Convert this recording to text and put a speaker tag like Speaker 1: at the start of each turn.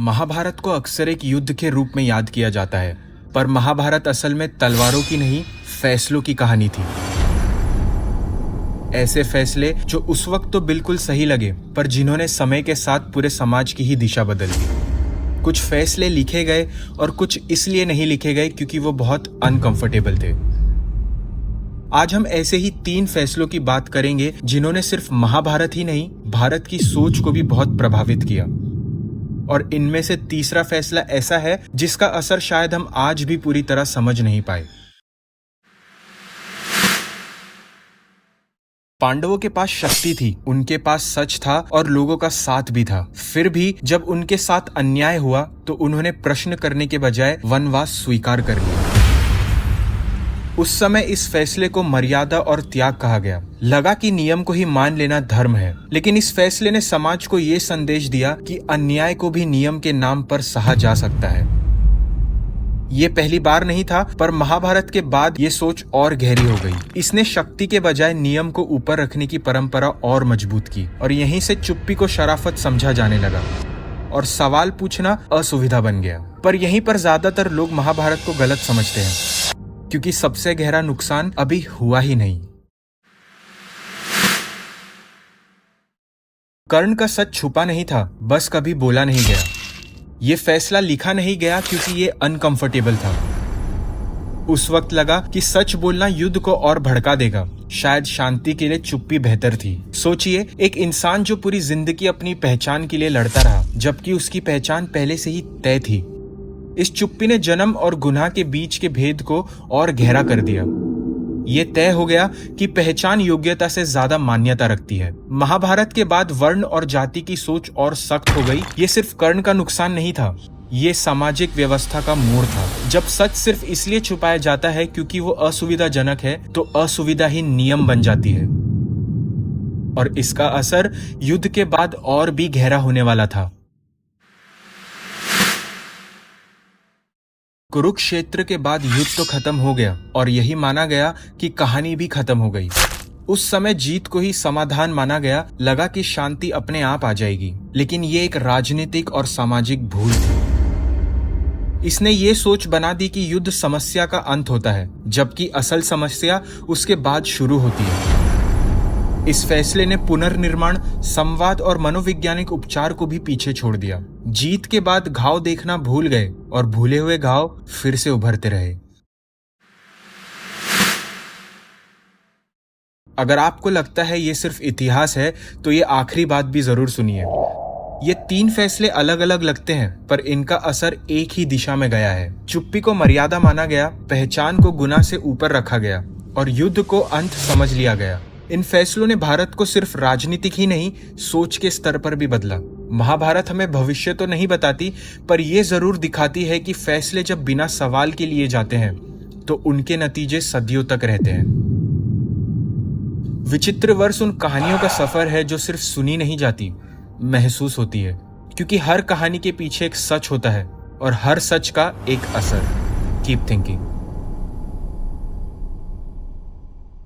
Speaker 1: महाभारत को अक्सर एक युद्ध के रूप में याद किया जाता है, पर महाभारत असल में तलवारों की नहीं, फैसलों की कहानी थी। ऐसे फैसले जो उस वक्त तो बिल्कुल सही लगे, पर जिन्होंने समय के साथ पूरे समाज की ही दिशा बदल दी। कुछ फैसले लिखे गए और कुछ इसलिए नहीं लिखे गए क्योंकि वो बहुत अनकंफर्टेबल थे। आज हम ऐसे ही 3 फैसलों की बात करेंगे जिन्होंने सिर्फ महाभारत ही नहीं, भारत की सोच को भी बहुत प्रभावित किया। और इनमें से तीसरा फैसला ऐसा है जिसका असर शायद हम आज भी पूरी तरह समझ नहीं पाए। पांडवों के पास शक्ति थी, उनके पास सच था और लोगों का साथ भी था। फिर भी जब उनके साथ अन्याय हुआ तो उन्होंने प्रश्न करने के बजाय वनवास स्वीकार कर लिया। उस समय इस फैसले को मर्यादा और त्याग कहा गया। लगा कि नियम को ही मान लेना धर्म है, लेकिन इस फैसले ने समाज को यह संदेश दिया कि अन्याय को भी नियम के नाम पर सहा जा सकता है। ये पहली बार नहीं था, पर महाभारत के बाद ये सोच और गहरी हो गई। इसने शक्ति के बजाय नियम को ऊपर रखने की परंपरा और मजबूत की, और यहीं से चुप्पी को शराफत समझा जाने लगा और सवाल पूछना असुविधा बन गया। पर यहीं पर ज्यादातर लोग महाभारत को गलत समझते हैं, क्योंकि सबसे गहरा नुकसान अभी हुआ ही नहीं। कर्ण का सच छुपा नहीं था, बस कभी बोला नहीं गया। ये फैसला लिखा नहीं गया क्योंकि ये अनकंफर्टेबल था। उस वक्त लगा कि सच बोलना युद्ध को और भड़का देगा। शायद शांति के लिए चुप्पी बेहतर थी। सोचिए, एक इंसान जो पूरी जिंदगी अपनी पहचान के लिए लड़ता रहा, जबकि उसकी पहचान पहले से ही तय थी। इस चुप्पी ने जन्म और गुनाह के बीच के भेद को और गहरा कर दिया। ये तय हो गया कि पहचान योग्यता से ज्यादा मान्यता रखती है। महाभारत के बाद वर्ण और जाति की सोच और सख्त हो गई। ये सिर्फ कर्ण का नुकसान नहीं था, ये सामाजिक व्यवस्था का मोड़ था। जब सच सिर्फ इसलिए छुपाया जाता है क्योंकि वो असुविधाजनक है, तो असुविधा ही नियम बन जाती है। और इसका असर युद्ध के बाद और भी गहरा होने वाला था। कुरुक्षेत्र के बाद युद्ध तो खत्म हो गया और यही माना गया कि कहानी भी खत्म हो गई। उस समय जीत को ही समाधान माना गया। लगा कि शांति अपने आप आ जाएगी, लेकिन ये एक राजनीतिक और सामाजिक भूल थी। इसने ये सोच बना दी कि युद्ध समस्या का अंत होता है, जबकि असल समस्या उसके बाद शुरू होती है। इस फैसले ने पुनर्निर्माण, संवाद और मनोवैज्ञानिक उपचार को भी पीछे छोड़ दिया। जीत के बाद घाव देखना भूल गए और भूले हुए घाव फिर से उभरते रहे। अगर आपको लगता है ये सिर्फ इतिहास है, तो ये आखिरी बात भी जरूर सुनिए। ये 3 फैसले अलग अलग लगते हैं, पर इनका असर एक ही दिशा में गया है। चुप्पी को मर्यादा माना गया, पहचान को गुनाह से ऊपर रखा गया और युद्ध को अंत समझ लिया गया। इन फैसलों ने भारत को सिर्फ राजनीतिक ही नहीं, सोच के स्तर पर भी बदला। महाभारत हमें भविष्य तो नहीं बताती, पर यह जरूर दिखाती है कि फैसले जब बिना सवाल के लिए जाते हैं, तो उनके नतीजे सदियों तक रहते हैं। विचित्र वर्ष उन कहानियों का सफर है जो सिर्फ सुनी नहीं जाती, महसूस होती है। क्योंकि हर कहानी के पीछे एक सच होता है और हर सच का एक असर। Keep thinking.